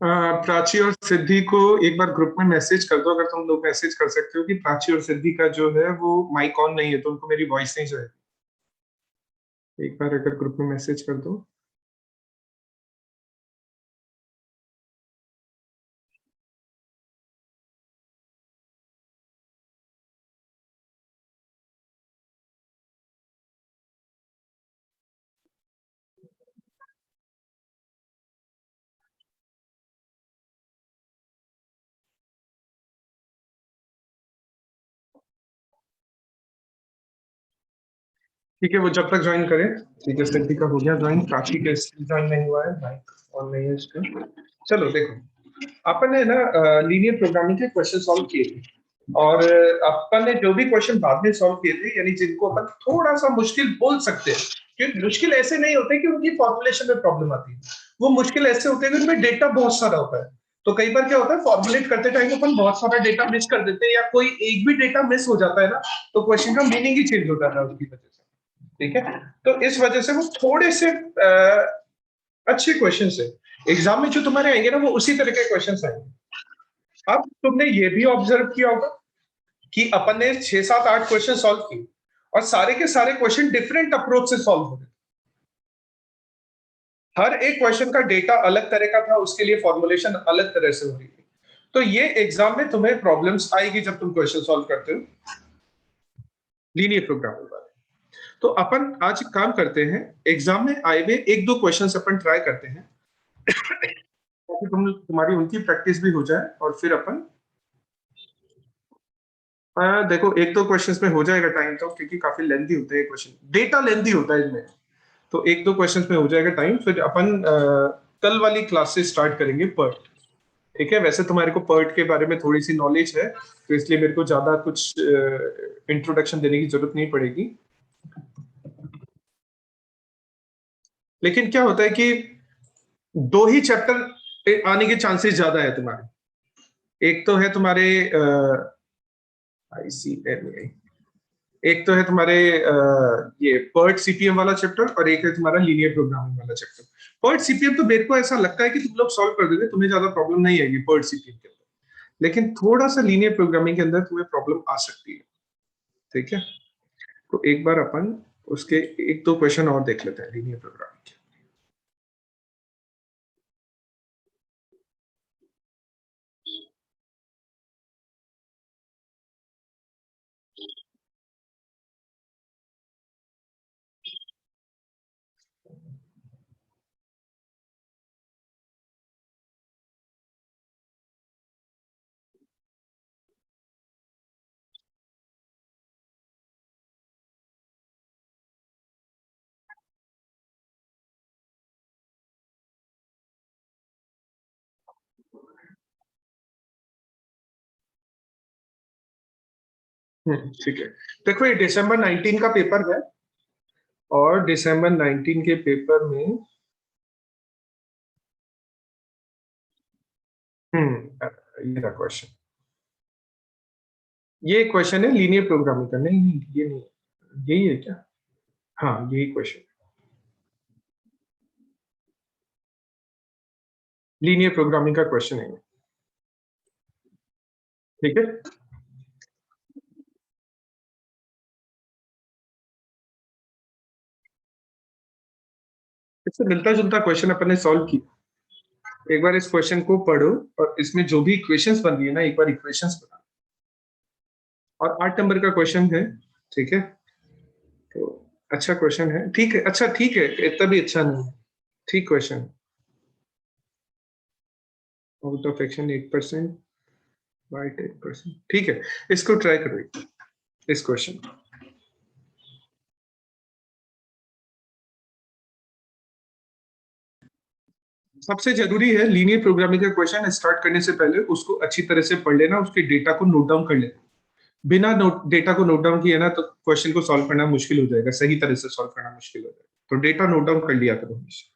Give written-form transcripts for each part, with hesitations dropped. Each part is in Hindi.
प्राची और सिद्धि को एक बार ग्रुप में मैसेज कर दो, अगर तुम लोग मैसेज कर सकते हो कि प्राची और सिद्धि का जो है वो माइक ऑन नहीं है, तो उनको मेरी वॉइस नहीं जाएगी। एक बार अगर ग्रुप में मैसेज कर दो। ठीक है, वो जब तक ज्वाइन करे। ठीक है, सिद्धि का हो गया ज्वाइन, प्राची का ज्वाइन नहीं हुआ है, माइक ऑन नहीं है इसका। चलो देखो, अपन ने ना लीनियर प्रोग्रामिंग के क्वेश्चन सॉल्व किए थे, और अपन ने जो भी क्वेश्चन बाद में सॉल्व किए थे, यानी जिनको अपन थोड़ा सा मुश्किल बोल सकते हैं, क्योंकि मुश्किल ऐसे नहीं होते कि उनकी फॉर्मुलेशन में प्रॉब्लम आती है, वो मुश्किल ऐसे होते हैं कि उनमें डेटा बहुत सारा होता है। तो कई बार क्या होता है, फॉर्मुलेट करते टाइम अपन बहुत सारा डेटा मिस कर देते हैं, या कोई एक भी डेटा मिस हो जाता है ना, तो क्वेश्चन का मीनिंग ही चेंज हो जाता है उसकी वजह से। ठीक है, तो इस वजह से वो थोड़े से अच्छे क्वेश्चन है। एग्जाम में जो तुम्हारे आएंगे ना, वो उसी तरह के क्वेश्चन आएंगे। अब तुमने ये भी ऑब्जर्व किया होगा कि अपन ने 6 7 8 क्वेश्चन सॉल्व किए, और सारे के सारे क्वेश्चन डिफरेंट अप्रोच से सॉल्व हो रहे। हर एक क्वेश्चन का डेटा अलग तरह का था, उसके लिए फॉर्मुलेशन अलग तरह से हो रही थी। तो ये एग्जाम में तुम्हें प्रॉब्लम्स आएगी जब तुम क्वेश्चन सॉल्व करते हो लीनियर प्रोग्रामिंग वाले। तो अपन आज एक काम करते हैं, एग्जाम में आए हुए एक दो क्वेश्चंस अपन ट्राई करते हैं, ताकि तुम्हारी उनकी प्रैक्टिस भी हो जाए, और फिर अपन देखो एक दो क्वेश्चंस में हो जाएगा टाइम तो, क्योंकि काफी लेंथी होते हैं क्वेश्चन, डेटा लेंथी होता है इनमें। तो एक दो क्वेश्चंस में हो जाएगा टाइम, फिर अपन कल वाली क्लास से स्टार्ट करेंगे पर्ट। ठीक है, वैसे तुम्हारे को पर्ट के बारे में थोड़ी सी नॉलेज है, तो इसलिए मेरे को ज्यादा कुछ इंट्रोडक्शन देने की जरूरत नहीं पड़ेगी। लेकिन क्या होता है कि दो ही चैप्टर आने के चांसेस ज्यादा है तुम्हारे। एक तो है तुम्हारे ICMA, एक तो है तुम्हारे ये पर्ट सीपीएम वाला चैप्टर, और एक है तुम्हारा लीनियर प्रोग्रामिंग वाला चैप्टर। पर्ट सीपीएम तो मेरे को ऐसा लगता है कि तुम लोग सॉल्व कर दोगे, तुम्हें ज्यादा प्रॉब्लम नहीं आएगी पर्ट सीपीएम के अंदर, लेकिन थोड़ा सा लीनियर प्रोग्रामिंग के अंदर तुम्हें प्रॉब्लम आ सकती है। ठीक है, तो एक बार अपन उसके एक दो क्वेश्चन और देख लेते हैं लीनियर प्रोग्रामिंग के। ठीक है, देखो ये दिसंबर 19 का पेपर है, और दिसंबर 19 के पेपर में ये रहा क्वेश्चन। ये क्वेश्चन है लीनियर प्रोग्रामिंग का, नहीं नहीं ये नहीं है। यही है क्या? हाँ यही क्वेश्चन, लीनियर प्रोग्रामिंग का क्वेश्चन है ये। ठीक है, इससे मिलता जुलता क्वेश्चन अपन ने सॉल्व किया। एक बार इस क्वेश्चन को पढ़ो, और इसमें जो भी इक्वेशंस बन रही है ना, एक बार इक्वेशंस बना। और 8 नंबर का क्वेश्चन है। ठीक है, तो अच्छा क्वेश्चन है, ठीक है, अच्छा ठीक है, इतना भी अच्छा नहीं है। ठीक question. Out of action 8%, by 10%, ठीक है। इसको ट्राई करो, इस क्वेश्चन। सबसे जरूरी है लीनियर प्रोग्रामिंग का क्वेश्चन स्टार्ट करने से पहले उसको अच्छी तरह से पढ़ लेना, उसके डेटा को नोट डाउन कर लेना। बिना नोट डेटा को नोट डाउन किए ना, तो क्वेश्चन को सॉल्व करना मुश्किल हो जाएगा, सही तरह से सॉल्व करना मुश्किल हो जाएगा, तो डेटा नोट डाउन कर लिया करो हमेशा।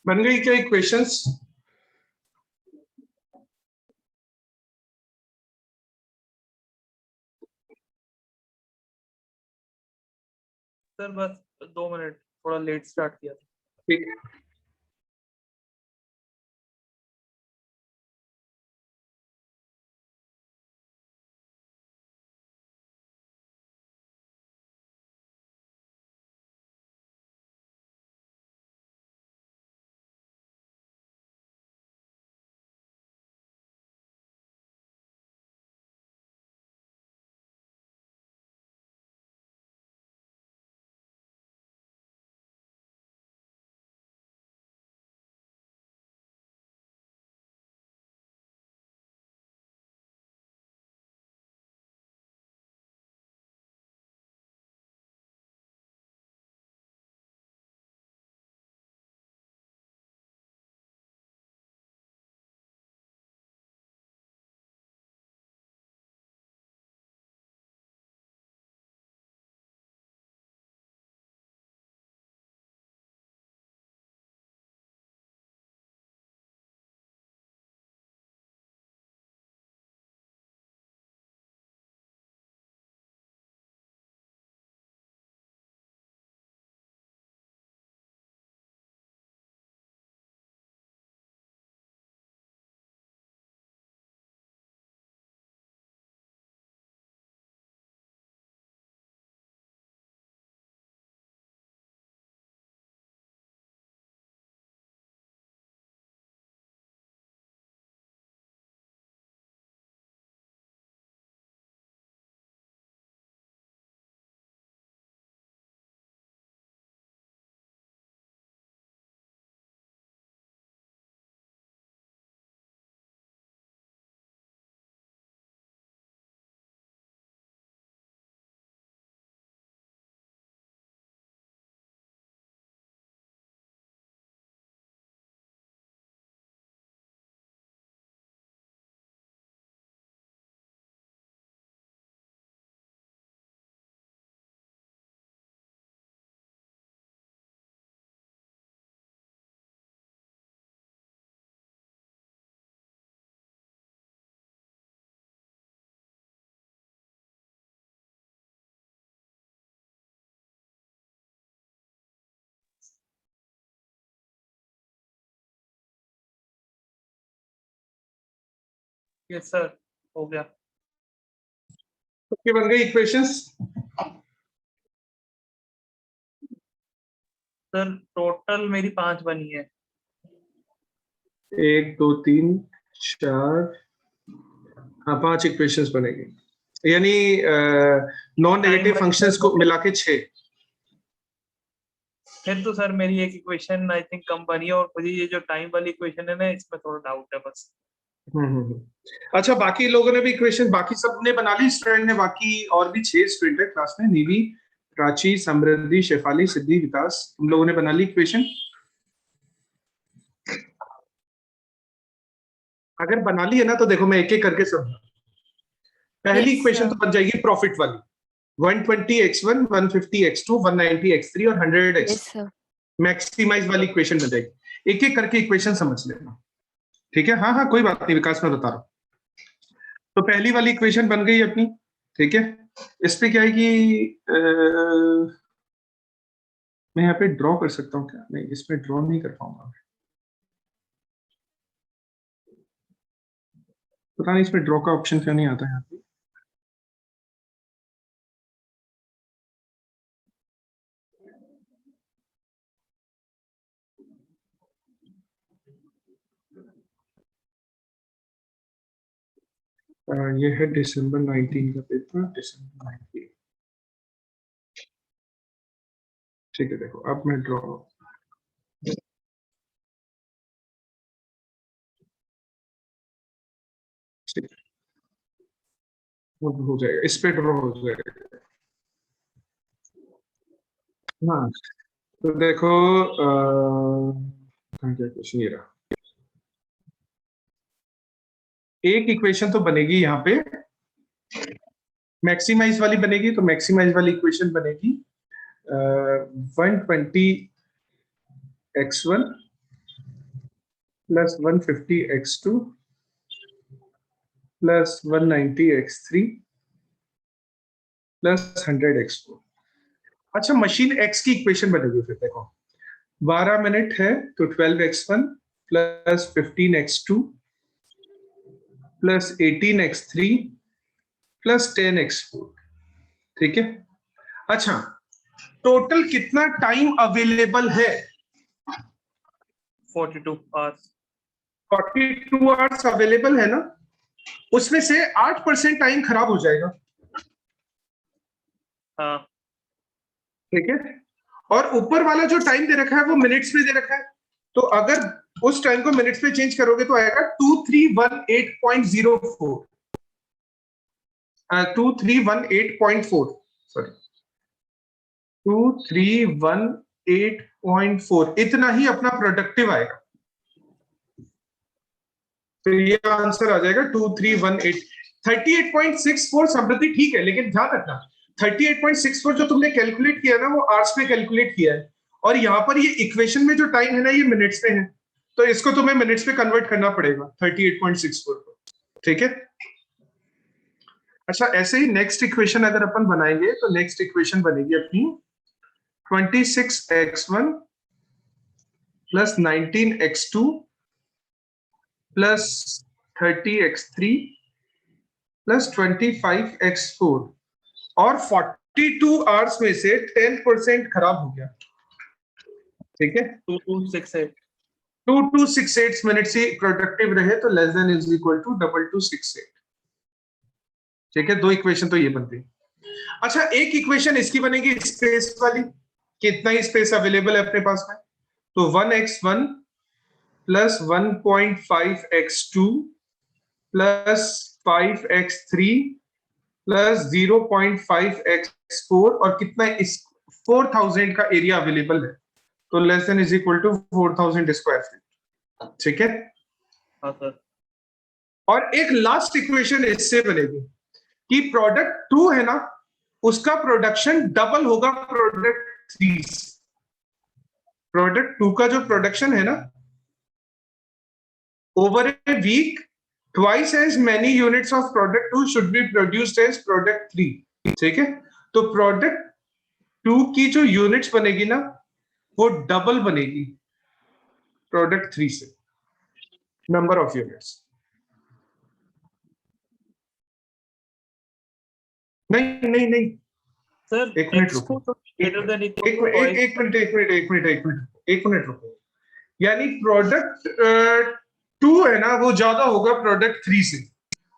बन गई क्या इक्वेशंस? सर बस 2 मिनट, थोड़ा लेट स्टार्ट किया था। ठीक है। यस सर, हो गया। ओके, बन गई इक्वेशंस। सर टोटल मेरी 5 बनी है। 1 2 3 4, हाँ 5 इक्वेशंस बनेगी, यानी नॉन नेगेटिव फंक्शंस को मिला के 6। फिर तो सर मेरी एक इक्वेशन आई थिंक कम बनी है, और मुझे ये जो टाइम वाली इक्वेशन है ना, इसमें थोड़ा डाउट है बस। अच्छा, बाकी लोगों ने भी इक्वेशन, बाकी सब ने बना ली स्टूडेंट ने? बाकी और भी 6 स्टूडेंट है क्लास में, नीवी, प्राची, समृद्धि, शेफाली, सिद्धि, विकास, तुम लोगों ने बना ली इक्वेशन? अगर बना ली है ना तो देखो मैं एक एक करके सब। पहली Yes, इक्वेशन sir. तो बन जाएगी प्रॉफिट वाली, 120x1, 150x2, 190x3 और 100x। Yes, sir. मैक्सिमाइज वाली इक्वेशन बन जाएगी। एक एक करके इक्वेशन समझ लेना, ठीक है? हाँ हाँ, कोई बात नहीं, विकास में बता रहा हूं। तो पहली वाली इक्वेशन बन गई अपनी, ठीक है? इस पे क्या है कि मैं यहाँ पे ड्रॉ कर सकता हूँ क्या? नहीं, इसमें ड्रॉ नहीं कर पाऊंगा, पता नहीं इसमें ड्रॉ का ऑप्शन क्यों नहीं आता यहाँ पे। ये है दिसंबर 19 का पेपर, दिसंबर 19। ठीक है, देखो अब मैं ड्रॉ, हो जाएगा, इस पे ड्रॉ हो जाएगा। हाँ, तो देखो कहाँ क्या क्वेश्चन, ये रहा। एक इक्वेशन तो बनेगी यहाँ पे, मैक्सिमाइज वाली बनेगी, तो मैक्सिमाइज वाली इक्वेशन बनेगी 120x1 plus 150x2 plus 190x3 plus 100x4। अच्छा, मशीन x की इक्वेशन बनेगी फिर। देखो 12 मिनट है तो 12x1 plus 15x2 plus 18x3 plus 10x4। ठीक है। अच्छा, टोटल कितना टाइम अवेलेबल है? 42 hours। 42 आवर्स अवेलेबल है ना, उसमें से 8% टाइम खराब हो जाएगा। हाँ। ठीक है। और ऊपर वाला जो टाइम दे रखा है वो मिनट्स में दे रखा है, तो अगर उस टाइम को मिनट्स में चेंज करोगे तो आएगा 2318.04। 2318.4, सॉरी 2318.4, इतना ही अपना प्रोडक्टिव आएगा। तो ये आंसर आ जाएगा 2318। 38.64 समृद्धि ठीक है, लेकिन ध्यान रखना 38.64 जो तुमने कैलकुलेट किया ना वो आवर्स में कैलकुलेट किया है, और यहाँ पर ये इक्वेशन में जो टाइम है ना ये मिनट्स में है, तो इसको तुम्हें मिनट्स में कन्वर्ट करना पड़ेगा 38.64 को। ठीक है। अच्छा, ऐसे ही नेक्स्ट इक्वेशन अगर अपन बनाएंगे तो नेक्स्ट इक्वेशन बनेगी अपनी 26x1 plus 19x2 plus 30x3 plus 25x4, और 42 आवर्स में से 10% खराब हो गया। ठीक है। 2268। 2268 मिनट से प्रोडक्टिव रहे तो less than is equal to 2268। ठीक है, दो इक्वेशन तो ये बनती है। अच्छा, एक इक्वेशन इसकी बनेगी स्पेस वाली, कितना ही स्पेस अवेलेबल है अपने पास में, तो 1x1 plus 1.5x2 plus 5x3 plus 0.5x4, और कितना इस 4000 का एरिया अवेलेबल है, तो less than is equal to 4000 square feet. ठीक है। हाँ सर। और एक लास्ट इक्वेशन इससे बनेगी कि प्रोडक्ट 2 है ना, उसका प्रोडक्शन डबल होगा प्रोडक्ट 3 से। प्रोडक्ट 2 का जो प्रोडक्शन है ना, over a week twice as many units of product 2 should be produced as product 3। ठीक है। तो प्रोडक्ट 2 की जो यूनिट्स बनेगी ना वो डबल बनेगी प्रोडक्ट 3 से, नंबर ऑफ यूनिट्स। नहीं नहीं नहीं, सर एक मिनट x2 रुको, तो greater than equal एक to twice। एक मिनट रुको। यानी प्रोडक्ट 2 है ना वो ज्यादा होगा प्रोडक्ट 3 से,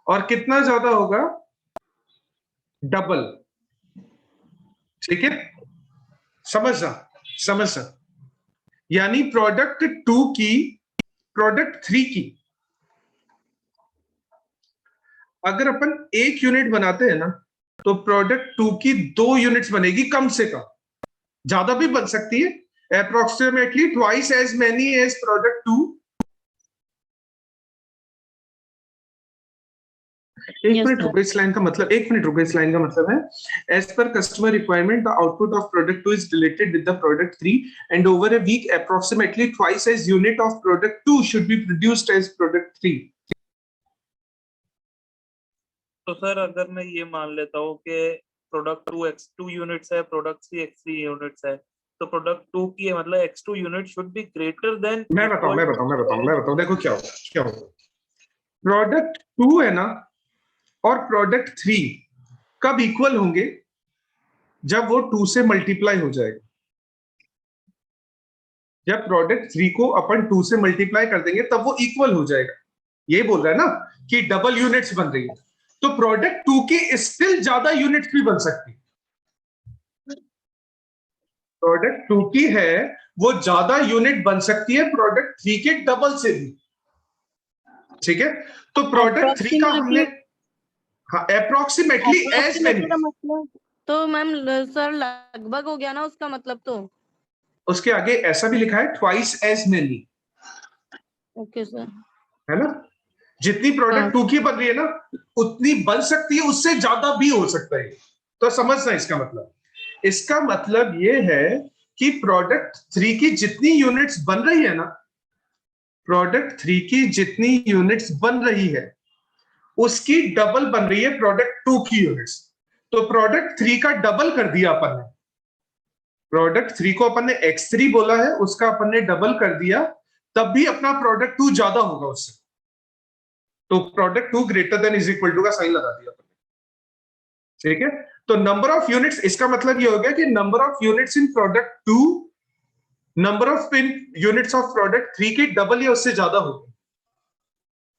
और कितना ज्यादा होगा? डबल। ठीक है, समझना समझना। यानी प्रोडक्ट 2 की प्रोडक्ट 3 की अगर अपन 1 यूनिट बनाते हैं ना, तो प्रोडक्ट 2 की 2 यूनिट्स बनेगी कम से कम, ज्यादा भी बन सकती है, approximately twice as many as product 2। एक मिनट रुको, इस लाइन का मतलब, एक मिनट रुको, इस लाइन का मतलब है as per customer requirement the output of product 2 is related with the product 3 and over a week approximately twice as unit of product 2 should be produced as product 3। तो सर अगर मैं ये मान लेता हूँ कि प्रोडक्ट 2 x2 यूनिट्स है, प्रोडक्ट 3 x3 यूनिट्स है, तो प्रोडक्ट 2 की मतलब x2 unit should be greater than मैं बताऊं, देखो क्या होगा, क्या होगा। प्रोडक्ट 2 है ना और प्रोडक्ट 3 कब इक्वल होंगे? जब वो 2 से मल्टीप्लाई हो जाएगा। जब प्रोडक्ट 3 को अपन 2 से मल्टीप्लाई कर देंगे तब वो इक्वल हो जाएगा। ये बोल रहा है ना कि डबल यूनिट्स बन रही है, तो प्रोडक्ट 2 की स्टिल ज्यादा यूनिट्स भी बन सकती है। प्रोडक्ट 2 की है वो ज्यादा यूनिट बन सकती है प्रोडक्ट 3 के डबल से भी। ठीक है। तो प्रोडक्ट 3 का हमने, हाँ, अप्रोक्सीमेटली एज मेनी, मतलब तो मैम सर लगभग हो गया ना उसका मतलब, तो उसके आगे ऐसा भी लिखा है twice as many. Okay sir. है ना, जितनी प्रोडक्ट 2 की बन रही है ना उतनी बन सकती है, उससे ज्यादा भी हो सकता है। तो समझना इसका मतलब, इसका मतलब ये है कि प्रोडक्ट 3 की जितनी यूनिट्स बन रही है ना प्रोडक्ट 3 की जितनी यूनिट्स बन रही है उसकी डबल बन रही है प्रोडक्ट 2 की यूनिट्स। तो प्रोडक्ट 3 का डबल कर दिया अपन ने। प्रोडक्ट 3 को अपन ने x3 बोला है, उसका अपन ने डबल कर दिया, तब भी अपना प्रोडक्ट 2 ज्यादा होगा उससे। तो product 2 greater than is equal to का साइन लगा दिया अपन ने। ठीक है, तो नंबर ऑफ यूनिट्स, इसका मतलब ये हो गया कि number of units in product 2 number of units of product 3 की डबल या उससे ज्यादा होगी।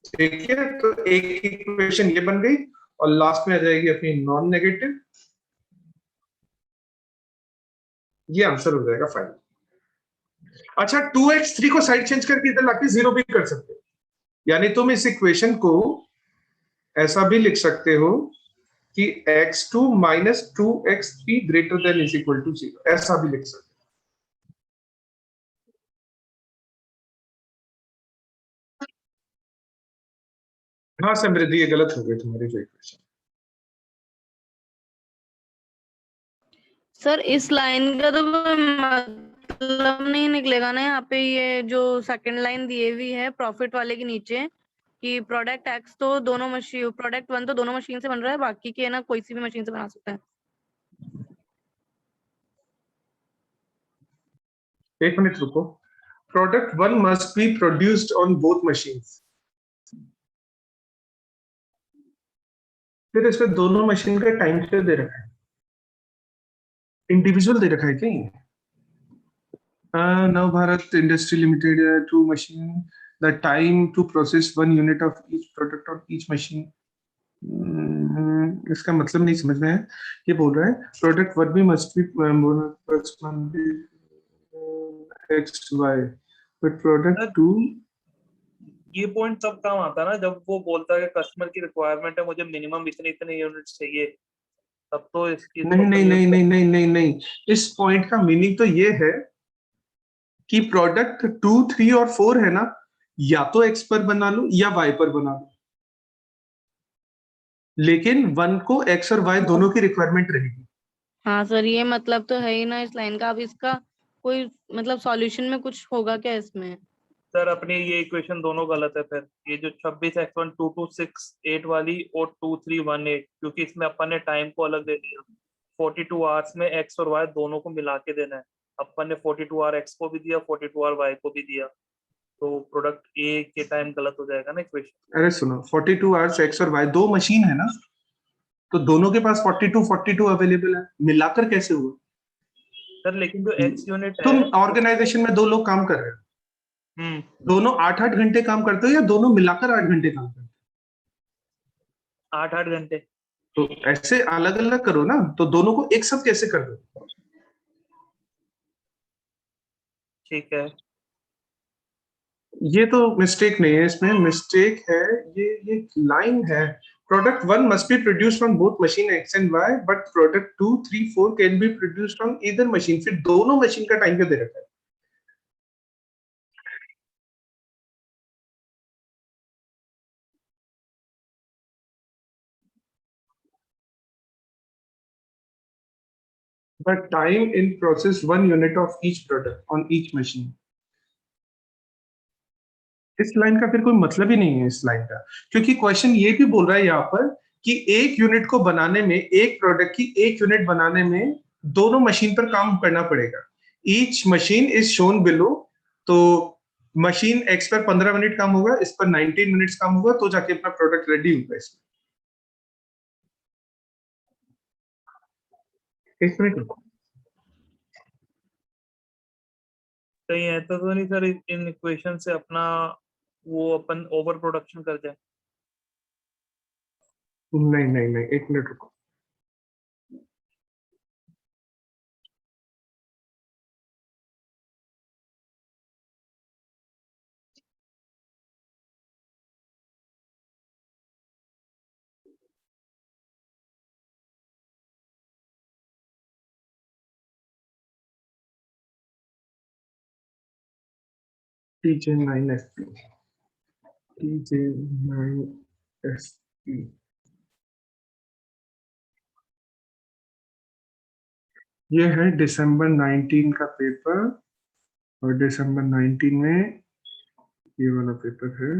ठीक है, तो एक इक्वेशन ये बन गई और लास्ट में आ जाएगी अपनी नॉन नेगेटिव। ये आंसर हो जाएगा फाइनल। अच्छा, 2x3 को साइड चेंज करके इधर लाके 0 भी कर सकते हो, यानी तुम इस इक्वेशन को ऐसा भी लिख सकते हो कि x2 minus 2x3 greater than is equal to 0, ऐसा भी लिख सकते हो। हाँ समृद्धि, ये गलत हो गई तुम्हारी जो इक्वेशन। सर इस लाइन का तो कोई मतलब नहीं निकलेगा ना यहाँ पे, ये जो सेकंड लाइन दी हुई है प्रॉफिट वाले के नीचे कि प्रोडक्ट एक्स तो दोनों मशीन, प्रोडक्ट 1 तो दोनों मशीन से बन रहा है, बाकी के ना कोई सी भी मशीन से बना सकता है। एक मिनट रुको। Product 1 must be produced on both machines. फिर इसमें दोनों मशीन का टाइम क्यों दे रखा है? इंडिविजुअल दे रखा है क्या ये? Nav Bharat industry limited, two machine, the time to process 1 unit of each product on each machine. इसका मतलब नहीं समझ में है। ये बोल रहा है प्रोडक्ट 1 भी must be X Y, but product 2। ये पॉइंट तब काम आता है ना जब वो बोलता है कि कस्टमर की रिक्वायरमेंट है, मुझे मिनिमम इतने इतने यूनिट्स चाहिए, तब तो इसकी इसको नहीं नहीं यूज नहीं कर। नहीं नहीं नहीं नहीं, इस पॉइंट का मीनिंग तो ये है कि प्रोडक्ट 2, 3 और 4 है ना, या तो एक्स पर बना लो या वाई पर बना लो, लेकिन 1 को एक्स और वाई दोनों की रिक्वायरमेंट रहेगी। हाँ सर, ये मतलब तो है ही ना इस लाइन का। अब इसका कोई मतलब सॉल्यूशन में कुछ होगा क्या इसमें? सर अपनी ये इक्वेशन दोनों गलत है फिर। ये जो 26x1 2268 वाली और 2318, क्योंकि इसमें अपन ने टाइम को अलग दे दिया। 42 आवर्स में एक्स और वाई दोनों को मिला के देना है। अपन ने 42 आवर एक्स को भी दिया, 42 आवर वाई को भी दिया, तो प्रोडक्ट ए के टाइम गलत हो जाएगा ना इक्वेशन। अरे सुनो, 42 आवर्स एक्स और वाई दो मशीन है ना, तो दोनों के पास 42 अवेलेबल है, मिलाकर कैसे हुआ? सर लेकिन जो एक्स यूनिट है तुम ऑर्गेनाइजेशन में 2 लोग काम कर रहे हो, हम्म दोनों 8-8 घंटे काम करते हो या दोनों मिलाकर 8 घंटे काम करते 8 घंटे। हो? तो ऐसे अलग अलग करो ना, तो दोनों को एक साथ कैसे कर दो? ठीक है। ये तो मिस्टेक नहीं है, इसमें मिस्टेक है। ये लाइन है, product 1 must be produced on both machine X and Y, but product 2, 3, 4 can be produced on either machine. फिर दोनों मशीन का टाइम क्यों दे रखा है? But time in process 1 unit of each product on each machine. इस लाइन का फिर कोई मतलब ही नहीं है इस लाइन का, क्योंकि क्वेश्चन ये भी बोल रहा है यहाँ पर कि एक यूनिट को बनाने में, एक प्रोडक्ट की एक यूनिट बनाने में दोनों मशीन पर काम करना पड़ेगा। Each machine is shown below. तो मशीन एक्स पर 15 मिनट काम होगा, इस पर 19 मिनट्स काम होगा, तो जाके अपना प्रोडक्ट रेडी होगा इसमें। एक मिनट रुको। कहीं ऐसा तो नहीं सर इन इक्वेशन से अपना वो अपन ओवर प्रोडक्शन कर जाए? नहीं नहीं नहीं, एक मिनट रुको। TJ9SP, TJ9SP, ये है दिसंबर 19 का पेपर, और दिसंबर 19 में ये वाला पेपर है।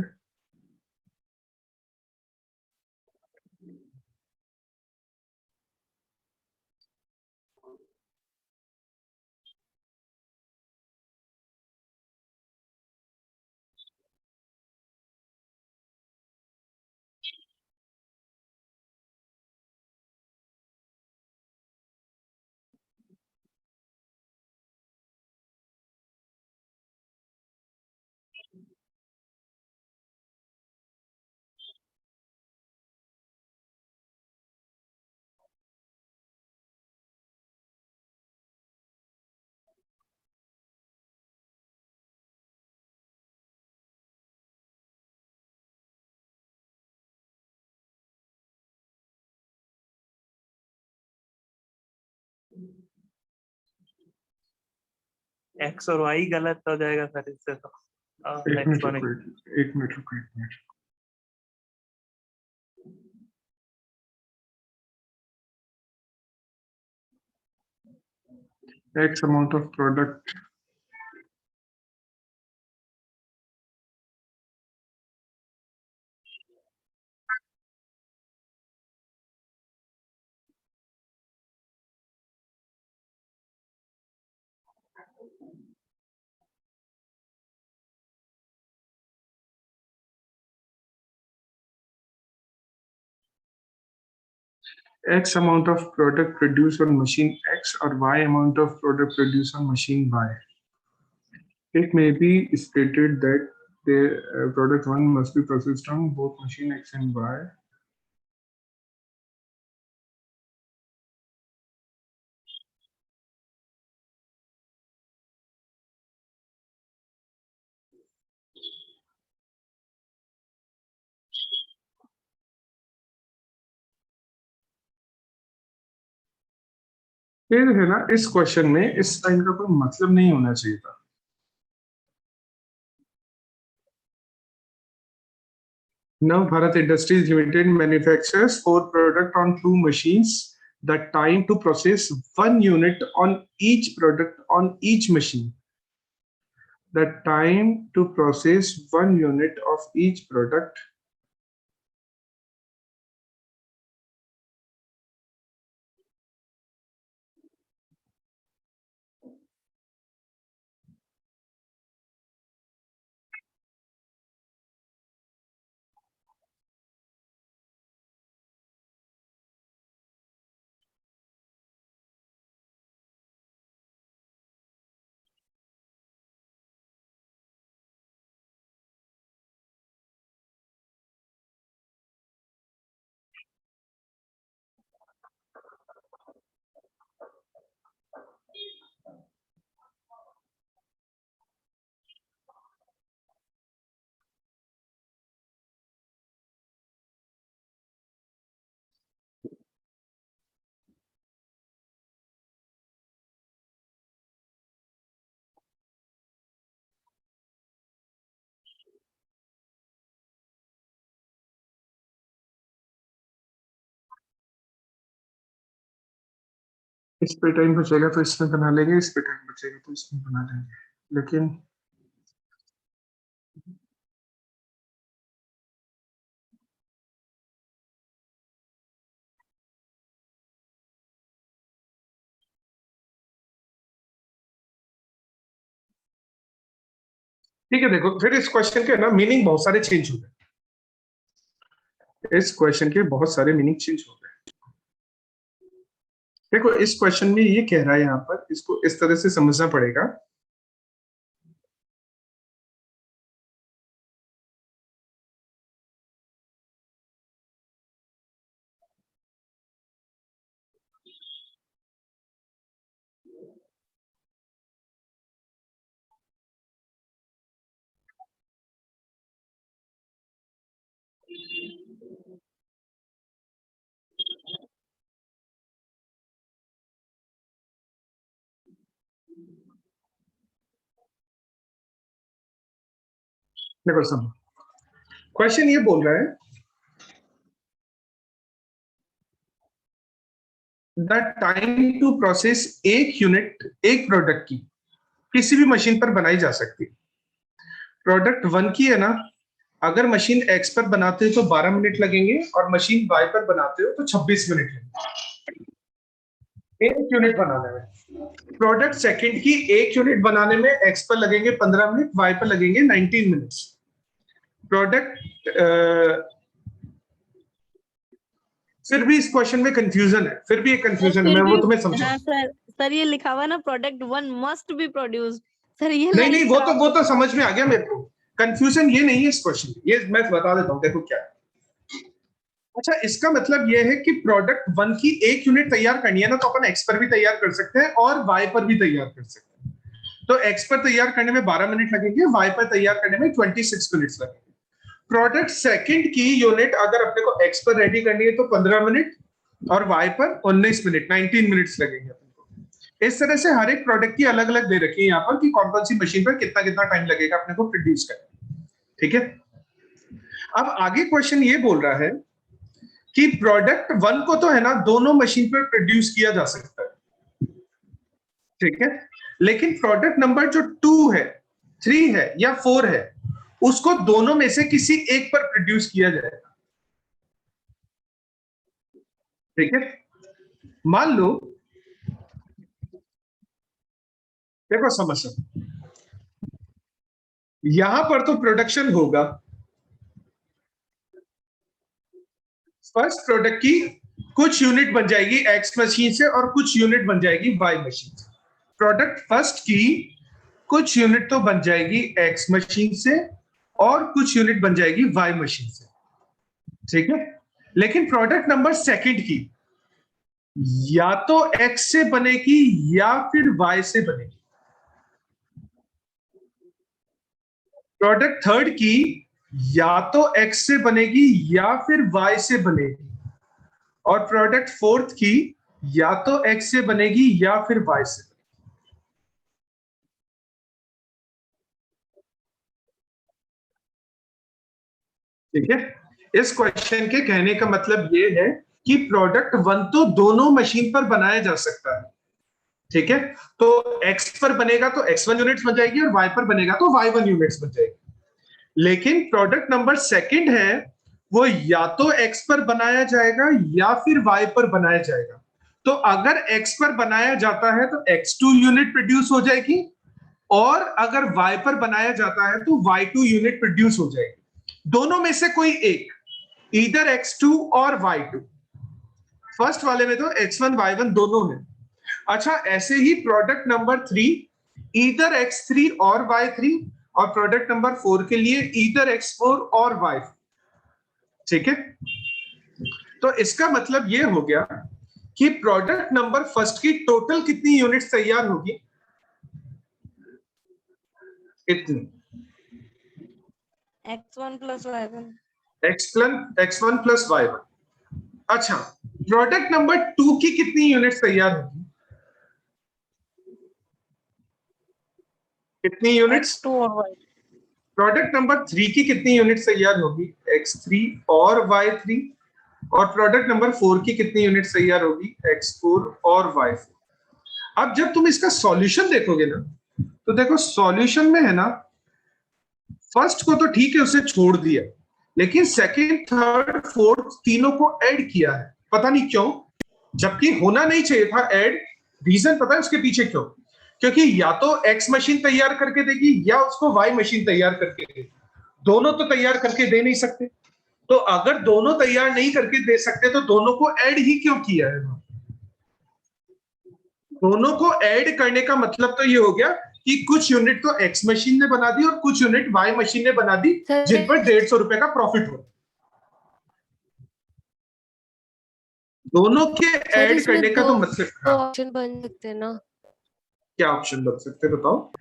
एक्स और वाई गलत हो जाएगा सर इससे तो। एक मिनट एक्स रुको, एक मिनट रुको, एक minute. X amount of product X amount of product produced on machine X or Y amount of product produced on machine Y. It may be stated that the product 1 must be processed on both machine X and Y. फिर है ना, इस क्वेश्चन में इस लाइन का कोई मतलब नहीं होना चाहिए था। Now Bharat Industries Limited manufactures 4 products on 2 machines. The time to process 1 unit on each product on each machine. The time to process 1 unit of each product इस पे टाइम बचेगा तो इसमें बना लेंगे, इस पे टाइम बचेगा तो इसमें बना लेंगे। लेकिन ठीक है, देखो फिर इस क्वेश्चन के ना मीनिंग बहुत सारे चेंज हो गए। इस क्वेश्चन के बहुत सारे मीनिंग चेंज हो गए। देखो इस क्वेश्चन में ये कह रहा है, यहाँ पर इसको इस तरह से समझना पड़ेगा। देखो समझो, क्वेश्चन ये बोल रहा है द टाइम टू प्रोसेस एक यूनिट एक प्रोडक्ट की किसी भी मशीन पर बनाई जा सकती है। प्रोडक्ट 1 की है ना, अगर मशीन X पर बनाते हो तो 12 मिनट लगेंगे और मशीन Y पर बनाते हो तो 26 मिनट लगेंगे 1 यूनिट बनाने में। प्रोडक्ट सेकंड की 1 यूनिट बनाने में X पर लगेंगे 15 मिनट, Y पर लगेंगे 19 मिनट्स। प्रोडक्ट फिर भी इस क्वेश्चन में कंफ्यूजन है, फिर भी एक कंफ्यूजन है, मैं वो तुम्हें समझाऊं। हाँ सर ये लिखा हुआ ना product 1 must be produced. Sir ये नहीं नहीं, line वो तो समझ में आ गया मेरे को। कंफ्यूजन ये नहीं है इस क्वेश्चन में, ये मैं बता देता हूँ, देखो क्या है। अच्छा, इसका मतलब ये है कि प्रोडक्ट 1 की 1 यूनिट तैयार करनी है ना, तो अपन X पर भी तैयार कर सकते हैं और Y पर भी तैयार कर सकते हैं। तो X पर तैयार करने में 12 मिनट लगेंगे, Y पर तैयार करने में 26 मिनट लगेंगे। प्रोडक्ट सेकंड की यूनिट अगर अपने को X पर रेडी करनी है तो 15 मिनट और Y पर 19 मिनट, 19 मिनट्स लगेंगे अपन को। इस तरह से हर एक प्रोडक्ट की अलग अलग दे रखी है यहाँ पर कि कौन कौन सी मशीन पर कितना कितना टाइम लगेगा अपने को प्रोड्यूस करने। ठीक है, अब आगे क्वेश्चन ये बोल रहा है कि प्रोडक्ट 1 को तो है ना दोनों मशीन पर प्रोड्यूस किया जा सकता है, ठीक है, लेकिन प्रोडक्ट नंबर जो 2 है, 3 है या 4 है, उसको दोनों में से किसी एक पर प्रोड्यूस किया जाएगा। ठीक है, मान लो, देखो समझो, यहां पर तो प्रोडक्शन होगा, फर्स्ट प्रोडक्ट की कुछ यूनिट बन जाएगी X मशीन से और कुछ यूनिट बन जाएगी Y मशीन से। प्रोडक्ट फर्स्ट की कुछ यूनिट तो बन जाएगी X मशीन से और कुछ यूनिट बन जाएगी Y मशीन से, ठीक है, लेकिन प्रोडक्ट नंबर सेकंड की या तो X से बनेगी या फिर Y से बनेगी। प्रोडक्ट थर्ड की या तो X से बनेगी या फिर Y से बनेगी, और प्रोडक्ट फोर्थ की या तो X से बनेगी या फिर Y से। ठीक है, इस क्वेश्चन के कहने का मतलब ये है कि प्रोडक्ट 1 तो दोनों मशीन पर बनाया जा सकता है, ठीक है, तो X पर बनेगा तो X1 यूनिट्स बन जाएगी और Y पर बनेगा तो Y1 यूनिट्स बन जाएगी। लेकिन प्रोडक्ट नंबर सेकंड है वो या तो X पर बनाया जाएगा या फिर Y पर बनाया जाएगा। तो अगर X पर बनाया जाता है तो X2 यूनिट प्रोड्यूस हो जाएगी, और अगर Y पर बनाया जाता है तो Y2 यूनिट प्रोड्यूस हो जाएगी। दोनों में से कोई एक, इधर X2 और Y2। फर्स्ट वाले में तो X1 Y1 दोनों है। अच्छा, ऐसे ही प्रोडक्ट नंबर 3 इधर X3 और Y3, और प्रोडक्ट नंबर 4 के लिए इधर X4 और Y4। ठीक है, तो इसका मतलब ये हो गया कि प्रोडक्ट नंबर फर्स्ट की टोटल कितनी यूनिट्स तैयार होगी, इतनी, X1 plus Y1 X1 plus Y1। अच्छा, प्रोडक्ट नंबर 2 की कितनी यूनिट्स तैयार होगी, कितनी यूनिट्स। X2 और Y2 प्रोडक्ट नंबर 3 की कितनी यूनिट्स तैयार होगी, X3 और Y3, और प्रोडक्ट नंबर 4 की कितनी यूनिट्स तैयार होगी, X4 और Y4। अब जब तुम इसका सॉल्यूशन देखोगे ना, तो देखो सॉल्यूशन में है ना, फर्स्ट को तो ठीक है उसे छोड़ दिया, लेकिन सेकंड थर्ड फोर्थ तीनों को ऐड किया है, पता नहीं क्यों, जबकि होना नहीं चाहिए था ऐड। रीजन पता है उसके पीछे क्यों, क्योंकि या तो X मशीन तैयार करके देगी या उसको Y मशीन तैयार करके देगी, दोनों तो तैयार करके दे नहीं सकते। तो अगर दोनों तैयार नहीं करके दे सकते तो दोनों को ऐड ही क्यों किया है। दोनों को ऐड करने का मतलब तो ये हो गया कि कुछ यूनिट तो X मशीन ने बना दी और कुछ यूनिट Y मशीन ने बना दी, जिन पर 150 रुपए का प्रॉफिट हो। दोनों के ऐड करने का तो मतलब ऑप्शन बन सकते हैं ना। क्या ऑप्शन बन सकते हैं बताओ।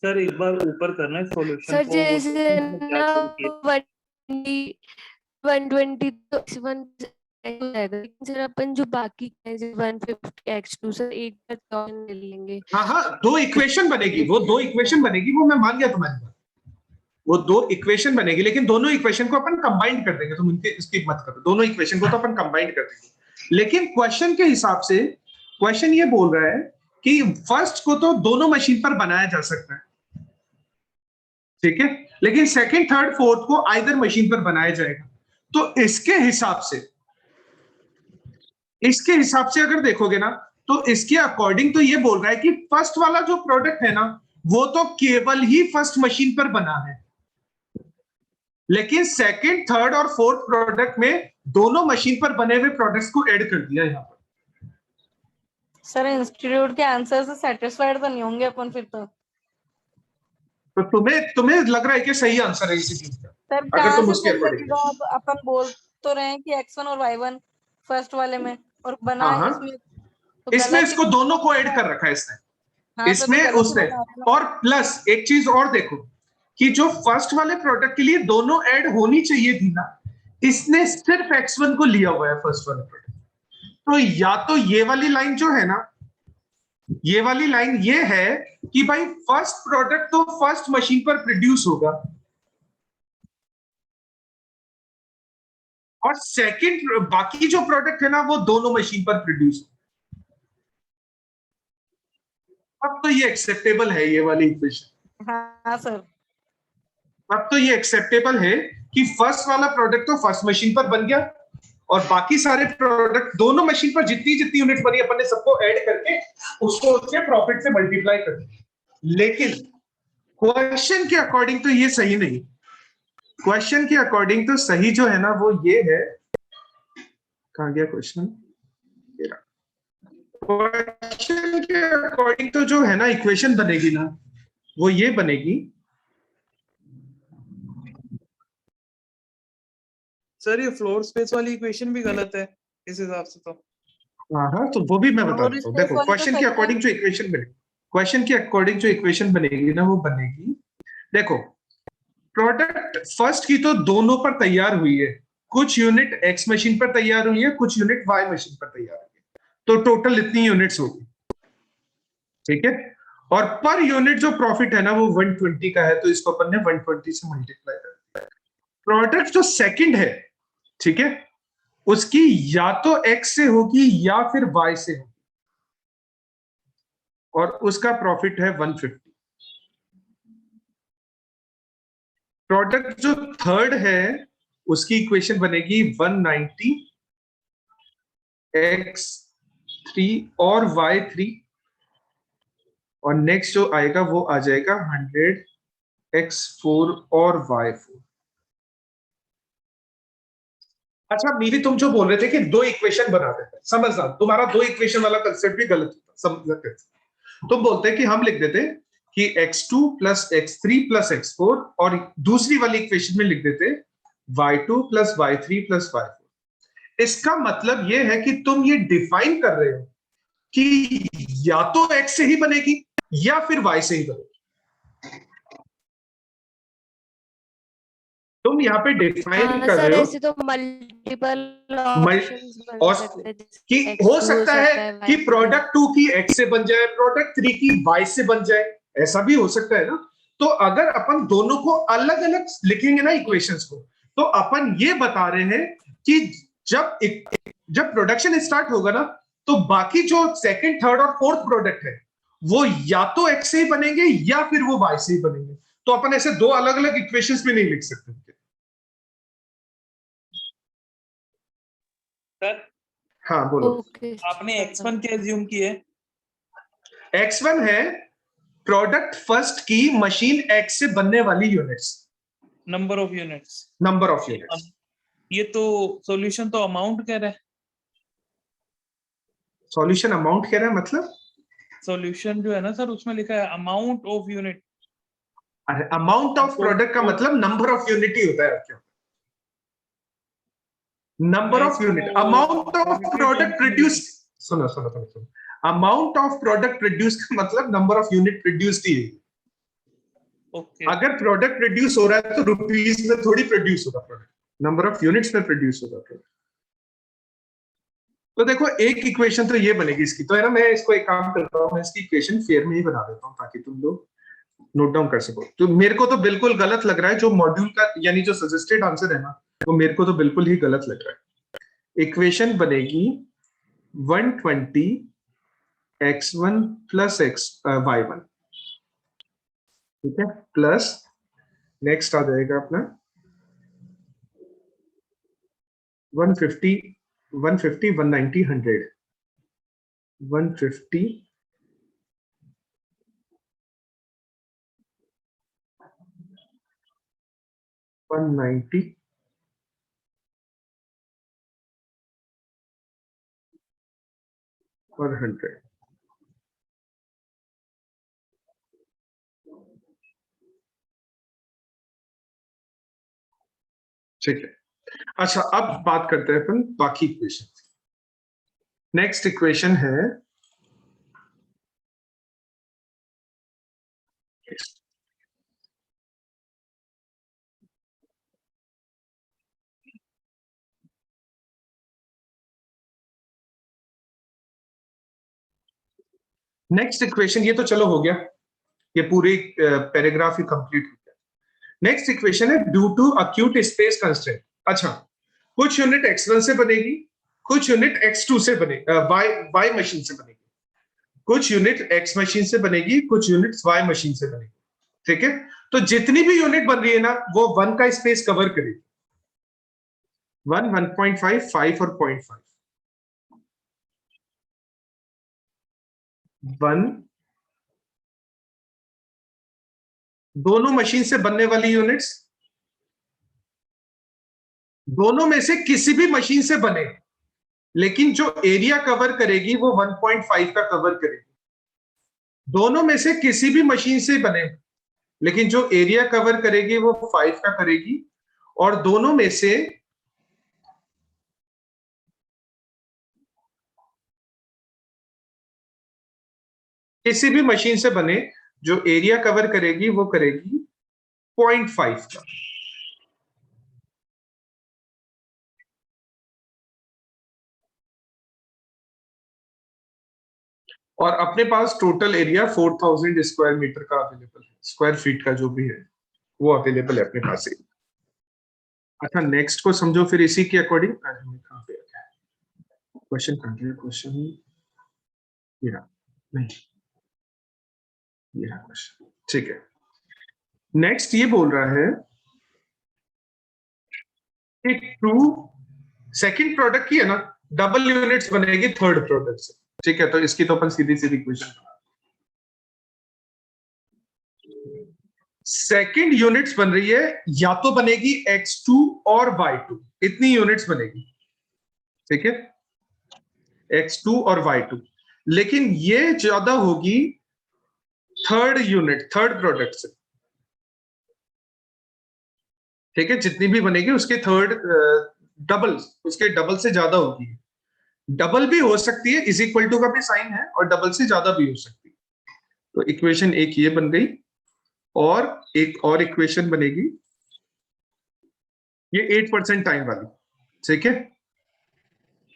सर एक बार ऊपर करना है सॉल्यूशन सर को, जैसे क्या करेंगे? 120 तो X1 हो जाएगा, लेकिन सर अपन जो बाकी के 150 X2 सर एक बार ऑप्शन ले लेंगे। हाँ हाँ, दो इक्वेशन बनेगी, वो दो इक्वेशन बनेगी, वो मैं मान गया तुम्हारी बात, वो दो इक्वेशन बनेगी, लेकिन दोनों इक्वेशन को अपन कंबाइन कर देंगे, तुम इनके इसकी मत करो, दोनों इक्वेशन को तो अपन कंबाइन कर देंगे। लेकिन क्वेश्चन के हिसाब से क्वेश्चन ये बोल रहा है कि फर्स्ट को तो दोनों मशीन पर बनाया जा सकता है, ठीक है, लेकिन सेकंड थर्ड फोर्थ को आइदर मशीन पर बनाया जाएगा। तो इसके हिसाब से अगर देखोगे ना, तो इसके अकॉर्डिंग तो ये बोल रहा है कि फर्स्ट वाला जो प्रोडक्ट है ना, वो तो केवल ही फर्स्ट मशीन पर बना है, लेकिन सेकंड थर्ड और फोर्थ प्रोडक्ट में दोनों मशीन पर बने हुए प्रोडक्ट्स को ऐड कर दिया यहाँ पर। सर इंस्टीट्यूट के आंसर से सेटिस्फाइड तो नहीं होंगे अपन फिर तो। तो तुम्हें लग रहा है कि सही आंसर है इसी चीज का? सर अगर कहाँ तुम से उसके बोल अकॉर्डिंग, लगेगा? अब अपन बोल तो रहे हैं कि x1 और y1 फर्स्ट वाले में और बना हाँ है हाँ, इसमें, तो इसमें गलत ही इसको दोनों को ऐड कर रखा है इसने, हाँ सर, तो इसमें गलत ही उसने। बता रहे हैं ना। और प्लस एक चीज और देखो कि जो फर्स्ट वाले प्रोडक्ट के लिए दोनों ऐड होनी चाहिए थी ना, इसने सिर्फ x1 को लिया हुआ है फर्स्ट वाले प्रोडक्ट। तो या तो ये वाली लाइन जो है ना, ये वाली लाइन ये है कि भाई फर्स्ट प्रोडक्ट तो फर्स्ट मशीन पर प्रोड्यूस होगा और सेकंड बाकी जो प्रोडक्ट है ना वो दोनों मशीन पर प्रोड्यूस। अब तो ये एक्सेप्टेबल है ये वाली इक्वेशन। हाँ सर, अब तो ये एक्सेप्टेबल है कि फर्स्ट वाला प्रोडक्ट तो फर्स्ट मशीन पर बन गया और बाकी सारे प्रोडक्ट दोनों मशीन पर जितनी जितनी यूनिट बनी अपन ने सबको ऐड करके उसको उसके प्रॉफिट से मल्टीप्लाई कर दिया। लेकिन क्वेश्चन के अकॉर्डिंग तो ये सही नहीं। क्वेश्चन के अकॉर्डिंग तो सही जो है ना वो ये है, कहां गया क्वेश्चन? क्वेश्चन के अकॉर्डिंग तो जो है ना इक्वेशन बनेगी ना, वो ये बनेगी। सर ये फ्लोर स्पेस वाली इक्वेशन भी गलत है इस हिसाब से तो। हाँ, तो वो भी मैं बता और देता हूँ। स्पेस देखो वाली तो क्वेश्चन सही के है। अकॉर्डिंग जो इक्वेशन बनेगी, क्वेश्चन के अकॉर्डिंग जो इक्वेशन बनेगी ना वो बनेगी, देखो प्रोडक्ट फर्स्ट की तो दोनों पर तैयार हुई है, कुछ यूनिट एक्स मशीन पर तैयार हुई है, कुछ यूनिट वाई मशीन पर तैयार हुई है, तो टोटल इतनी यूनिट्स होगी। ठीक है, और पर यूनिट जो प्रॉफिट है ना वो 120 का है, तो इसको अपन ने 120 से मल्टीप्लाई कर दिया। प्रोडक्ट जो सेकंड है, ठीक है, उसकी या तो x से होगी या फिर y से होगी और उसका प्रॉफिट है 150। प्रोडक्ट जो थर्ड है उसकी इक्वेशन बनेगी 190 x3 और y3 और नेक्स्ट जो आएगा वो आ जाएगा 100 x4 और y4। अच्छा मीरी, तुम जो बोल रहे थे कि दो इक्वेशन बना देते हैं, समझना तुम्हारा दो इक्वेशन वाला कंसेप्ट भी गलत होता, समझ। तुम बोलते कि हम लिख देते कि x2 plus x3 plus x4 और दूसरी वाली इक्वेशन में लिख देते y2 plus y3 plus y4। इसका मतलब यह है कि तुम ये डिफाइन कर रहे हो कि या तो x से ही बनेगी या फिर y से ही बनेगी। तुम यहाँ पे डिफाइन कर सर रहे हो ऐसे तो मल्टीपल ऑप्शंस बन और सकते हैं, कि जैसे हो X2 सकता है कि Y2 प्रोडक्ट 2 की x से बन जाए, प्रोडक्ट 3 की y से बन जाए, ऐसा भी हो सकता है ना। तो अगर अपन दोनों को अलग अलग लिखेंगे ना इक्वेशंस को, तो अपन ये बता रहे हैं कि जब प्रोडक्शन स्टार्ट होगा ना, तो बाकी जो सेकंड थर्ड और फोर्थ प्रोडक्ट है वो या तो x से ही बनेंगे या फिर वो y से ही बनेंगे। तो अपन ऐसे दो अलग अलग इक्वेशंस में नहीं लिख सकते। सर हाँ बोलो। ओके आपने x1 क्या एज्यूम किए? x1 है प्रोडक्ट फर्स्ट की मशीन x से बनने वाली units, number of units. Number of units. ये तो सॉल्यूशन तो अमाउंट कह रहा है। सॉल्यूशन अमाउंट कह रहा है मतलब? सॉल्यूशन जो है ना सर उसमें लिखा है अमाउंट ऑफ यूनिट। अरे अमाउंट ऑफ प्रोडक्ट का मतलब नंबर ऑफ यूनिट ही होता है क्या? Number of unit, amount of product produce. सुनो सुनो सुनो सुनो, अमाउंट ऑफ प्रोडक्ट प्रोड्यूस का मतलब नंबर ऑफ यूनिट प्रोड्यूस्ड ही है। ओके, अगर प्रोडक्ट प्रोड्यूस हो रहा है तो रुपीस में थोड़ी प्रोड्यूस होगा प्रोडक्ट, नंबर ऑफ यूनिट्स में प्रोड्यूस होगा प्रोडक्ट। तो देखो एक इक्वेशन तो ये बनेगी इसकी, तो है ना, मैं इसको एक काम करता हूँ, मैं इसकी इक्वेशन फेयर में ही बना देता हूँ ताकि तुम लोग नोट डाउन कर सको। तो मेरे को तो बिल्कुल गलत लग रहा है जो मॉड्यूल का यानी जो सजेस्टेड आंसर है ना, वो मेरे को तो बिल्कुल ही गलत लग रहा है। इक्वेशन बनेगी 120 x1 प्लस y1, ठीक है, प्लस नेक्स्ट आ जाएगा अपना 150 150 190 100 150 190 और 100। ठीक है, अच्छा अब बात करते हैं अपन बाकी इक्वेशन। नेक्स्ट इक्वेशन है नेक्स्ट इक्वेशन, ये तो चलो हो गया, ये पूरी पैराग्राफ ही कंप्लीट हो गया। नेक्स्ट इक्वेशन है due to acute space constraint. अच्छा, कुछ यूनिट x1 से बनेगी, कुछ यूनिट x2 से बनेगी, y मशीन से बनेगी, कुछ यूनिट x मशीन से बनेगी, कुछ यूनिट y मशीन से बनेगी। ठीक है, तो जितनी भी यूनिट बन रही है ना वो 1 का स्पेस कवर करेगी, 1, 1.5, 5 और 0.5। 1 दोनों मशीन से बनने वाली यूनिट्स, दोनों में से किसी भी मशीन से बने, लेकिन जो एरिया कवर करेगी वो 1.5 का कवर करेगी। दोनों में से किसी भी मशीन से बने, लेकिन जो एरिया कवर करेगी वो 5 का करेगी। और दोनों में से किसी भी मशीन से बने, जो एरिया कवर करेगी वो करेगी 0.5 का। और अपने पास टोटल एरिया 4000 स्क्वायर मीटर का अवेलेबल है, स्क्वायर फीट का जो भी है वो अवेलेबल है अपने पास। अच्छा, नेक्स्ट को समझो फिर इसी के अकॉर्डिंग। कहां पे क्वेश्चन कहां गया? क्वेश्चन ये रहा, नहीं ये रहा क्वेश्चन। ठीक है, नेक्स्ट ये बोल रहा है कि टू सेकंड प्रोडक्ट की है ना डबल यूनिट्स बनेगी थर्ड प्रोडक्ट से। ठीक है, तो इसकी तो अपन सीधी सीधी क्वेश्चन, सेकंड यूनिट्स बन रही है, या तो बनेगी x2 और y2, इतनी यूनिट्स बनेगी। ठीक है, x2 और y2, लेकिन ये ज्यादा होगी थर्ड यूनिट, थर्ड प्रोडक्ट से। ठीक है, जितनी भी बनेगी उसके थर्ड डबल, उसके डबल से ज्यादा होगी। डबल भी हो सकती है, इज इक्वल टू का भी साइन है, और डबल से ज्यादा भी हो सकती है। तो इक्वेशन एक ये बन गई, और एक और इक्वेशन बनेगी ये 8% टाइम वाली। ठीक है,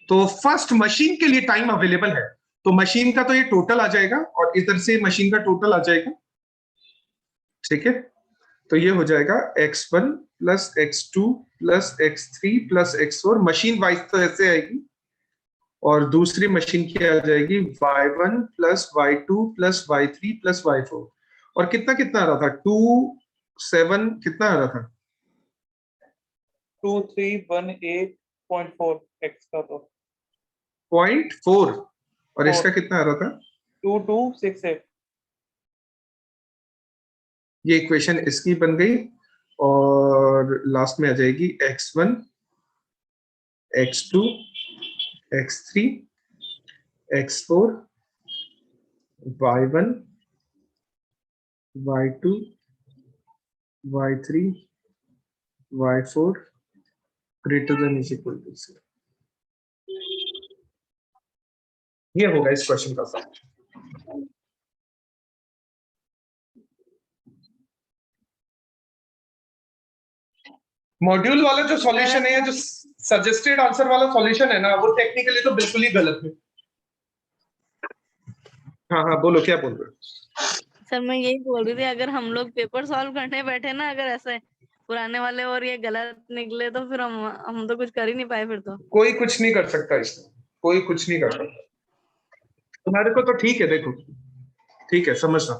तो फर्स्ट मशीन के लिए टाइम अवेलेबल है, तो मशीन का तो ये टोटल आ जाएगा, और इधर से मशीन का टोटल आ जाएगा। ठीक है, तो ये हो जाएगा x1 plus x2 plus x3 plus x4, machine wise तो ऐसे आएगी, और दूसरी मशीन की आ जाएगी y1 plus y2 plus y3 plus y4। और कितना कितना आ रहा था? 2 7 कितना आ रहा था? 2318.4 x का तो 0.4, और इसका कितना आ रहा था? 2268। ये इक्वेशन इसकी बन गई, और लास्ट में आ जाएगी x1 x2 x3 x4 y1 y2 y3 y4 greater than is equal to 0। ये होगा इस क्वेश्चन का सॉल्यूशन। मॉड्यूल वाला जो सॉल्यूशन है, जो सजेस्टेड आंसर वाला सॉल्यूशन है ना, वो टेक्निकली तो बिल्कुल ही गलत है। हाँ हाँ बोलो, क्या बोल रहे हो? सर मैं यही बोल रही थी, अगर हम लोग पेपर सॉल्व करने बैठे ना, अगर ऐसे पुराने वाले और ये गलत निकले तो फिर हम तो कुछ कर ही नहीं पाए फिर तो। कोई कुछ नहीं कर सकता इसमें, कोई कुछ नहीं कर सकता। तुम्हारे को तो ठीक है, देखो ठीक है, समझना।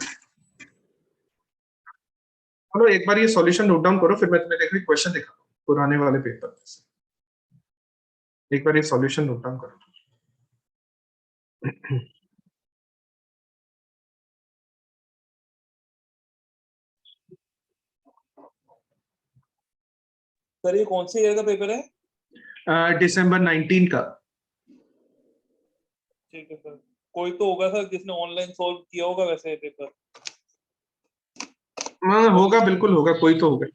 चलो एक बार ये सॉल्यूशन नोट डाउन करो, फिर मैं तुम्हें देखो क्वेश्चन दिखाता हूँ पुराने वाले पेपर से। एक बार ये सॉल्यूशन नोट डाउन करो। सर ये कौन से ईयर का पेपर है? दिसंबर 19 का। ठीक है सर, कोई तो होगा सर जिसने ऑनलाइन सॉल्व किया होगा वैसे ये पेपर। हाँ होगा, बिल्कुल होगा, कोई तो होगा।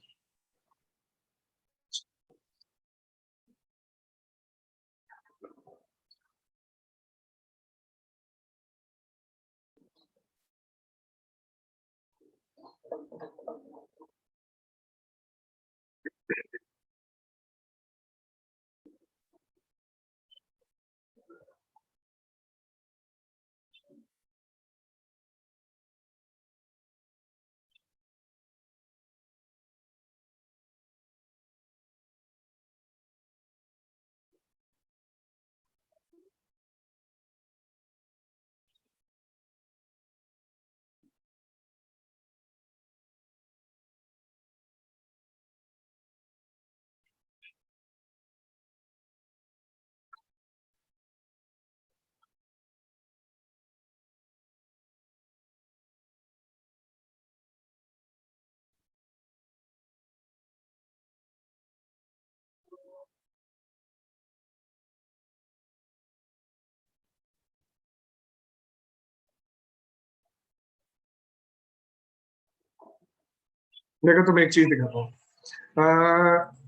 देखो तुम एक चीज दिखाता हूँ।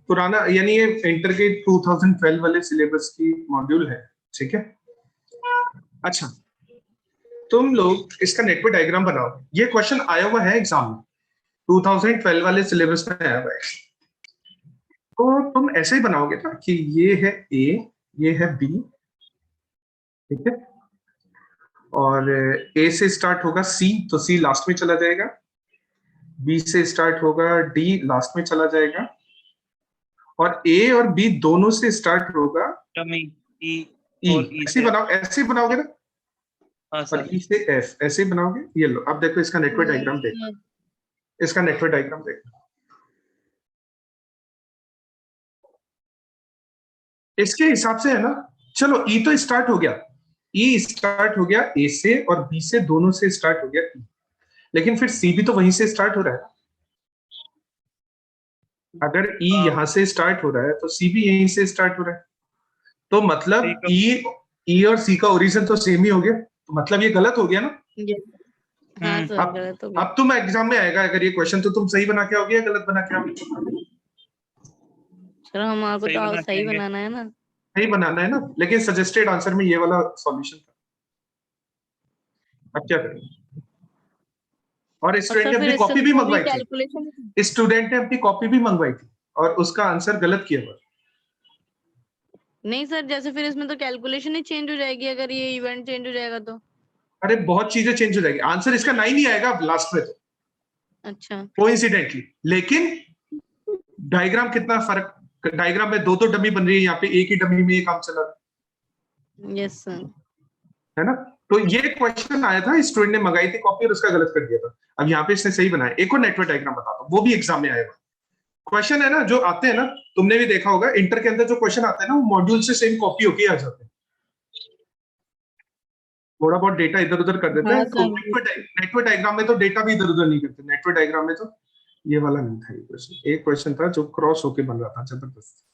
पुराना यानी ये इंटर के 2012 वाले सिलेबस की मॉड्यूल है, ठीक है। अच्छा, तुम लोग इसका नेटवर्क डायग्राम बनाओ। ये क्वेश्चन आया हुआ है एग्जाम में, 2012 वाले सिलेबस में आया हुआ है। तो तुम ऐसे ही बनाओगे ना कि ये है ए, ये है बी, ठीक है, और ए से स्टार्ट होगा सी, तो सी लास्ट में चला जाएगा। बी से स्टार्ट होगा डी, लास्ट में चला जाएगा। और ए और बी दोनों से स्टार्ट होगा टमी ई ई। और ई ऐसे से। बनाओ, ऐसे बनाओगे ना। हाँ और सर। ई से एफ, ऐसे ही बनाओगे। ये लो, अब देखो इसका नेटवर्क डायग्राम Yes, देखो, sir. इसका नेटवर्क डायग्राम देखो। इसके हिसाब से है ना। चलो ई तो स्टार्ट हो गया, ई स्टार्ट हो गया ए से, और बी से दोनों से स्टार्ट हो गया ई। लेकिन फिर सी भी तो वहीं से स्टार्ट हो रहा है। अगर ई हाँ। यहां से स्टार्ट हो रहा है तो सी भी यहीं से स्टार्ट हो रहा है। तो मतलब ठीक है। ई और सी का ओरिजिन तो सेम ही हो गया, तो मतलब ये गलत हो गया ना। Yes. हाँ सर, अब गलत हो गया। अब तुम एग्जाम में आएगा अगर ये क्वेश्चन, तो तुम सही बना के आओगे या गलत बना के आओगे? सर हमारे को सही तो बना के सही आएंगे। बनाना है ना। सही बनाना है ना, लेकिन सजेस्टेड आंसर में ये वाला सॉल्यूशन था। अब क्या करें? और और स्टूडेंट सर ने फिर अपनी इससे कॉपी भी वो भी मंगवाई थी, कैलकुलेशन। स्टूडेंट ने अपनी कॉपी भी मंगवाई थी और उसका आंसर गलत किया हुआ। नहीं सर, जैसे फिर इसमें तो कैलकुलेशन ही चेंज हो जाएगी अगर ये इवेंट चेंज हो जाएगा तो। अरे बहुत चीजें चेंज हो जाएगी, आंसर इसका 9 ही आएगा लास्ट में तो, अच्छा। कोइंसिडेंटली। लेकिन डायग्राम कितना फर्क, डायग्राम में दो दो डमी बन रही है, यहाँ पे एक ही डमी में ये काम चला रहा यस सर। है ना। तो ये क्वेश्चन आया था, स्टूडेंट ने मंगाई थी कॉपी और उसका गलत कर दिया था। अब यहाँ पे इसने सही बनाया। एक और नेटवर्क डायग्राम बताता हूँ, वो भी एग्जाम में आएगा। क्वेश्चन है ना जो आते हैं ना, तुमने भी देखा होगा इंटर के अंदर जो क्वेश्चन आते हैं ना, वो मॉड्यूल से सेम कॉपी होके आ जाते हैं। थोड़ा बहुत डेटा इधर उधर कर देते हाँ हैं। तो सर। नेटवर्क डायग्राम में तो डेटा भी इधर उधर नहीं करते। नेटवर्क डायग्राम में तो ये वाला नहीं था। ये क्वेश्चन, एक क्वेश्चन था जो क्रॉस होके बन रहा था, जबरदस्त।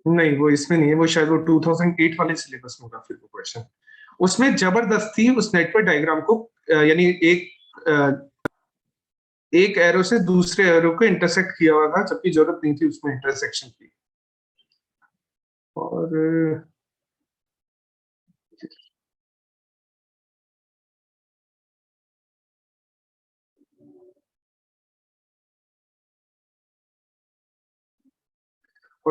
नहीं वो इसमें नहीं है, वो शायद वो 2008 वाले सिलेबस में होगा फिर वो क्वेश्चन। उसमें जबरदस्ती उस नेटवर्क डायग्राम को यानी एक एरो से दूसरे एरो को इंटरसेक्ट किया हुआ था, जबकि जरूरत नहीं थी उसमें इंटरसेक्शन की। और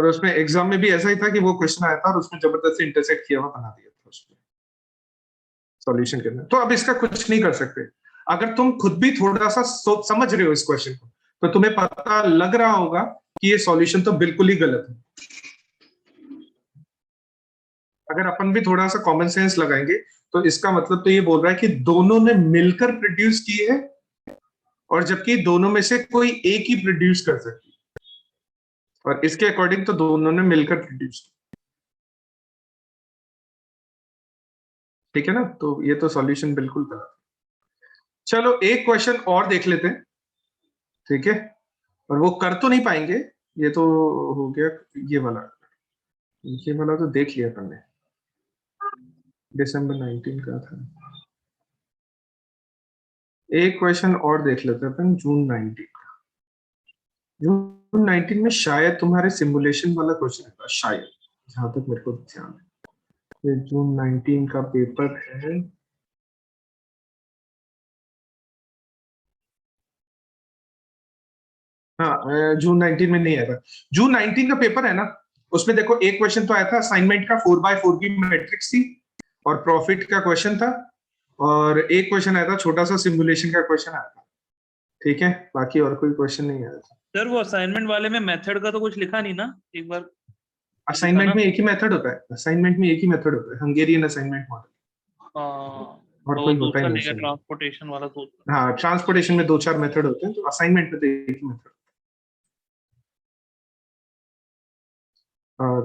उसमें एग्जाम में भी ऐसा ही था कि वो क्वेश्चन आया था और उसमें जबरदस्ती इंटरसेक्ट किया हुआ बना दिया था उसमें सॉल्यूशन करना। तो अब इसका कुछ नहीं कर सकते। अगर तुम खुद भी थोड़ा सा समझ रहे हो इस क्वेश्चन को, तो तुम्हें पता लग रहा होगा कि ये सॉल्यूशन तो बिल्कुल ही गलत है। अगर अपन भी थोड़ा सा कॉमन सेंस लगाएंगे तो इसका मतलब तो ये बोल रहा है कि दोनों ने मिलकर प्रोड्यूस की है, और जबकि दोनों में से कोई एक ही प्रोड्यूस कर सकती है, और इसके अकॉर्डिंग तो दोनों ने मिलकर प्रोड्यूस की। ठीक है ना? तो ये तो सॉल्यूशन बिल्कुल गलत है। चलो एक क्वेश्चन और देख लेते हैं, ठीक है? और वो कर तो नहीं पाएंगे, ये तो हो गया। ये वाला तो देख लिया अपन ने, दिसंबर 19 का था। एक क्वेश्चन और देख लेते हैं अपन, जून 19 का। जून 19 में शायद तुम्हारे सिमुलेशन वाला क्वेश्चन था, शायद, जहां तक मेरे को ध्यान है। ये जून 19 का पेपर है। हाँ, जून 19 में नहीं आया था। जून 19 का पेपर है ना, उसमें देखो एक क्वेश्चन तो आया था असाइनमेंट का, 4x4 की मैट्रिक्स थी और प्रॉफिट का क्वेश्चन था, और एक क्वेश्चन आया था छोटा सा सिमुलेशन का क्वेश्चन आया था। ठीक है, बाकी और कोई क्वेश्चन नहीं आया था। सर वो असाइनमेंट वाले में मेथड का तो कुछ लिखा नहीं ना, एक बार असाइनमेंट में एक ही मेथड होता है, असाइनमेंट में एक ही मेथड होता है, हंगेरियन असाइनमेंट मॉडल, और कोई होता ही नहीं। ट्रांसपोर्टेशन वाला तो हाँ, ट्रांसपोर्टेशन में 2-4 मेथड होते हैं, तो असाइनमेंट में तो एक ही मेथड। और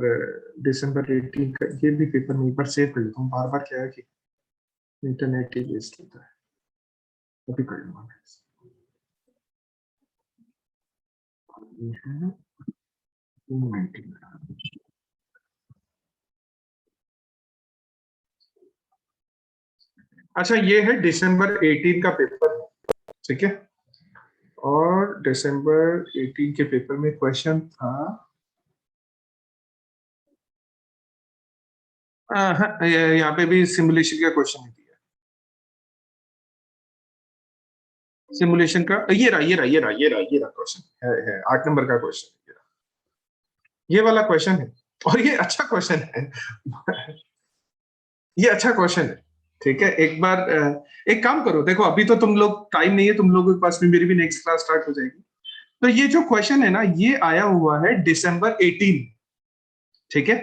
दिसंबर 18 का ये भी पेपर में एक बार सेव कर लेता हूँ, बार बार क्या है कि इंटरनेट ही वेस्ट होता है। अभी कर लूंगा मैं। ये है 19 का। अच्छा, ये है दिसंबर 18 का पेपर, ठीक है? और दिसंबर 18 के पेपर में क्वेश्चन था, यहाँ पे भी सिमुलेशन का क्वेश्चन दिया, सिमुलेशन का। ये रहा क्वेश्चन है 8 नंबर का क्वेश्चन, ये वाला क्वेश्चन है, और ये अच्छा क्वेश्चन है। ये अच्छा क्वेश्चन है, ठीक है? एक बार एक काम करो, देखो अभी तो तुम लोग, टाइम नहीं है तुम लोगों के पास में, मेरी भी नेक्स्ट क्लास स्टार्ट हो जाएगी। तो ये जो क्वेश्चन है ना, ये आया हुआ है दिसंबर 18, ठीक है?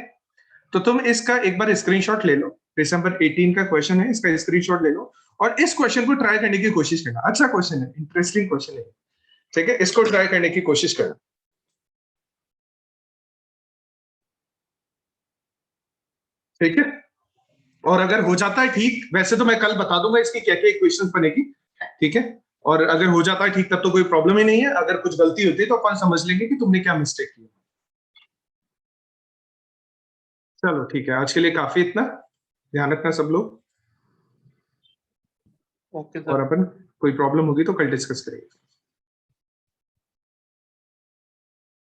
तो तुम इसका एक बार स्क्रीनशॉट ले लो, दिसंबर 18 का क्वेश्चन है, इसका स्क्रीनशॉट ले लो और इस क्वेश्चन को ट्राई करने की कोशिश करना। अच्छा क्वेश्चन है, इंटरेस्टिंग क्वेश्चन है, ठीक है? इसको ट्राई करने की कोशिश करना, ठीक है? और अगर हो जाता है ठीक, वैसे तो मैं कल बता दूंगा इसकी क्या क्या इक्वेशन बनेगी, ठीक है? और अगर हो जाता है ठीक, तब तो कोई प्रॉब्लम ही नहीं है। अगर कुछ गलती होती है तो अपन समझ लेंगे कि तुमने क्या मिस्टेक की। चलो ठीक है, आज के लिए काफी इतना। ध्यान रखना सब लोग, ओके और अपन कोई प्रॉब्लम होगी तो कल डिस्कस करेंगे।